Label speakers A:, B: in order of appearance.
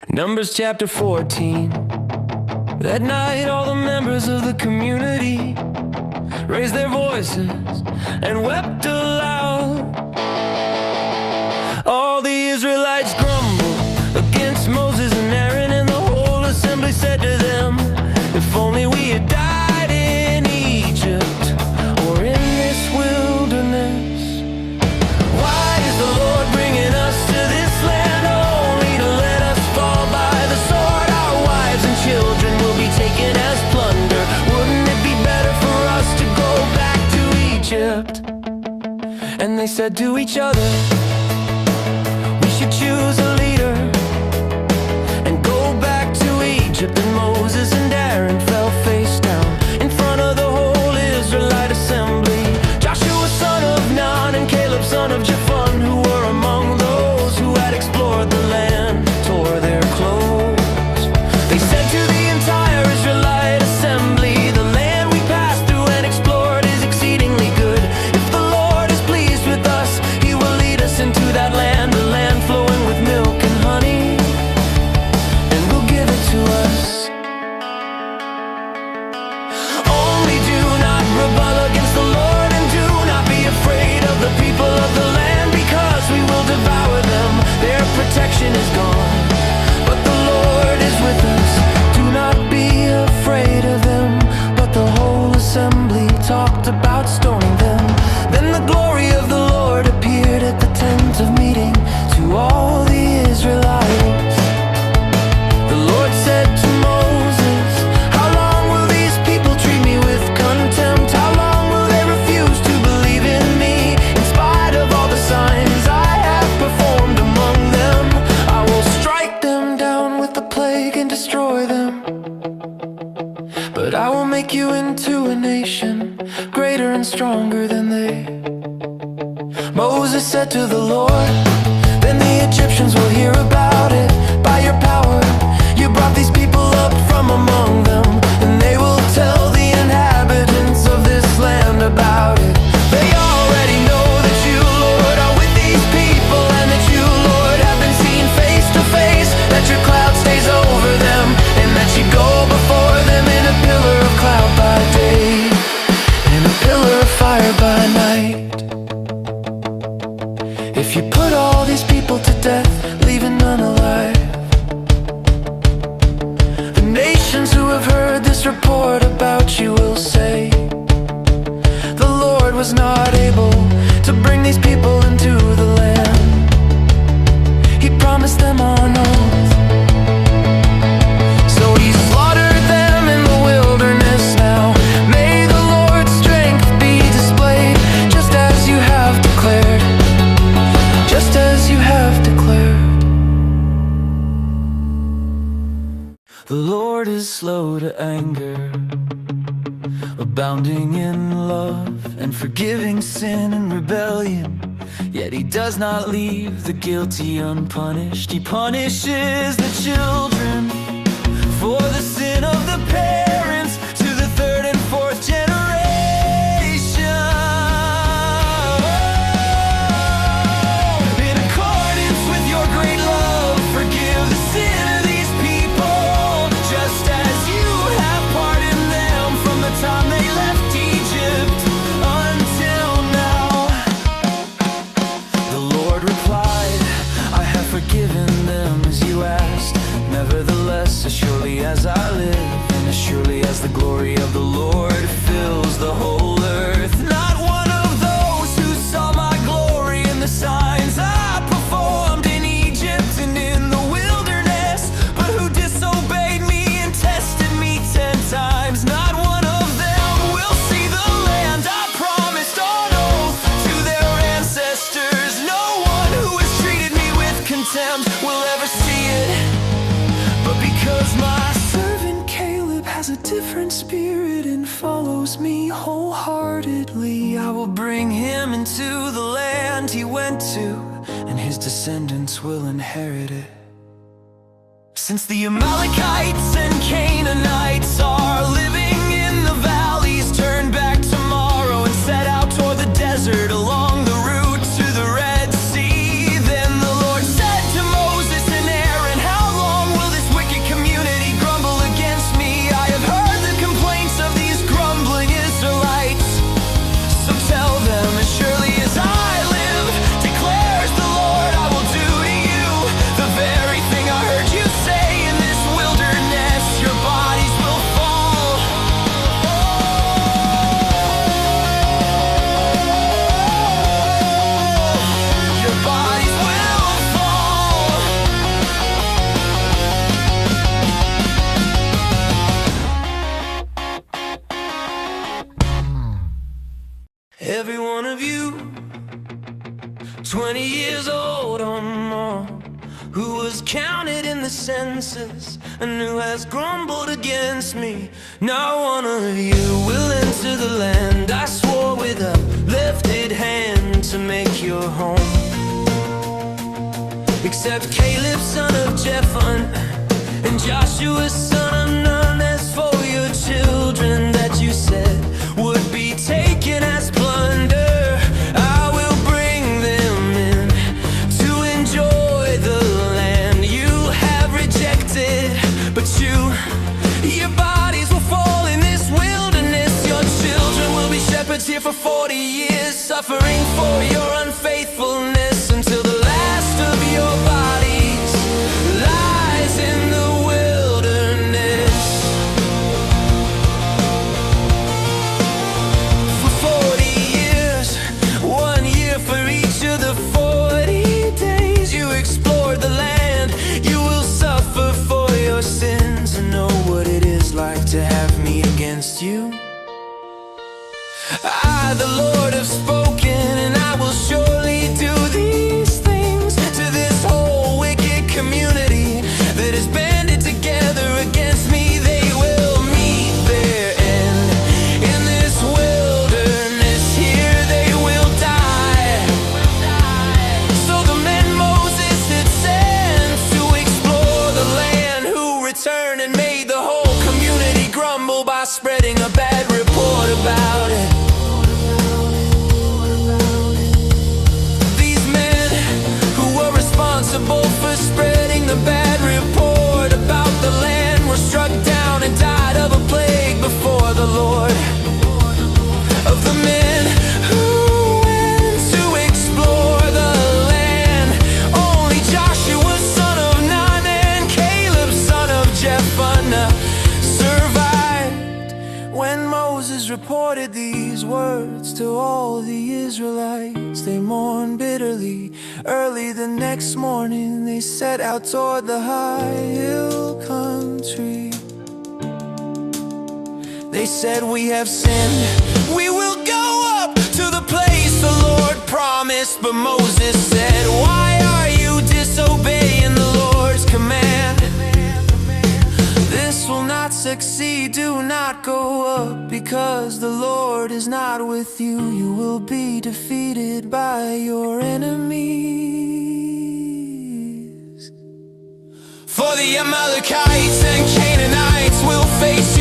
A: Numbers chapter 14. That night all the members of the community raised their voices and wept aloud. All the Israelites grumbled against Moses and Aaron, and the whole assembly said to them, if only we had died in Egypt or in this wilderness. Why is the Lord bringing us to this land only to let us fall by the sword? Our wives and children will be taken as plunder. Wouldn't it be better for us to go back to Egypt? And they said to each other, we should choose a leader and go back to Egypt. And Moses and Aaron fell face down in front of the whole Israelite assembly. Joshua son of Nun and Caleb son of Jephun, who were among those who had explored the land, tore their clothes. They said to the entire Israelite assembly, the land we passed through and explored is exceedingly good. If the Lord is pleased with us, He will lead us into that land, a land flowing with milk and honey, and will give it to us. Only do not rebel against the Lord, and do not be afraid of the people of the land, because we will devour them. Their protection is gone, but the Lord is with us. Do not be afraid of them. But the whole assembly talked about stoning them. Then the glory of the Lord appeared at the tent of meeting to all the Israelites. The Lord said to Moses, how long will these people treat me with contempt? How long will they refuse to believe in me? In spite of all the signs I have performed among them, I will strike them down with the plague and destroy them. But I will make you into a nation greater and stronger than they. Moses said to the Lord, then the Egyptians will hear about it. By your power, you brought these people up from among them, and they will tell the inhabitants of this land about it. They already know that you, Lord, are with these people, and that you, Lord, have been seen face to face, that your cloud stays over them, and that you go before them in a pillar of cloud by day and a pillar of fire by night. If you put all these people to death, leaving none alive, the nations who have heard this report about you will say, the Lord was not able to bring these people into the land He promised them on oath. So He slaughtered them in the wilderness now. May the Lord's strength be displayed, just as you have declared, just as you have declared. The Lord is slow to anger, abounding in love, and forgiving sin and rebellion. Yet He does not leave the guilty unpunished. He punishes the children for the sin of the parents to the third and fourth generation. In accordance with your great love, forgive the sin of these people, just as you have pardoned them from the time they left Egypt until now. The Lord replied, I have forgiven them as you asked. Nevertheless, as surely as I live, and as surely as the glory of the Lord fills the whole earth, not one of those who saw my glory in the signs I performed in Egypt and in the wilderness, but who disobeyed me and tested me 10 times, not one of them will see the land I promised on oath to their ancestors. No one who has treated me with contempt will ever see it. But because my servant Caleb has a different spirit and follows me wholeheartedly, I will bring him into the land he went to, and his descendants will inherit it. Since the Amalekites and Canaanites are living in the valleys, turn back tomorrow and set out toward the desert along the route to the Red Sea. Then the Lord said to Moses and Aaron, how long 20 years old or more, who was counted in the census, and who has grumbled against me. Not one of you will enter the land I swore with a lifted hand to make your home, except Caleb, son of Jephunneh, and Joshua, son of Nun. As for your children that you said would be taken as plunder, I will bring them in to enjoy the land you have rejected. But your bodies will fall in this wilderness. Your children will be shepherds here for 40 years, suffering for your unfaithfulness, until the last of your bodies lies in the wilderness. For 40 years, 1 year for each of the 40 days you explored the land. You will suffer for your sins and know what it is like to have me against you. I, the Lord, have spoken, and I will surely do these things to this whole wicked community that is banded together against me. They will meet their end in this wilderness. Here they will die. So the men Moses had sent to explore the land, who returned and made the whole community grumble by spreading a bad report about it. For spreading the bad report about the land were struck down and died of a plague before the Lord. Of the men who went to explore the land, only Joshua, son of Nun, and Caleb, son of Jephunneh survived. When Moses reported these words to all the Israelites, they mourned bitterly. Early the next morning they set out toward the high hill country. They said, "We have sinned, we will go up to the place the Lord promised." But Moses said, "Why are you disobeying the Lord's command? This will not succeed, do not go up, because the Lord is not with you. You will be defeated by your enemies. For the Amalekites and Canaanites will face you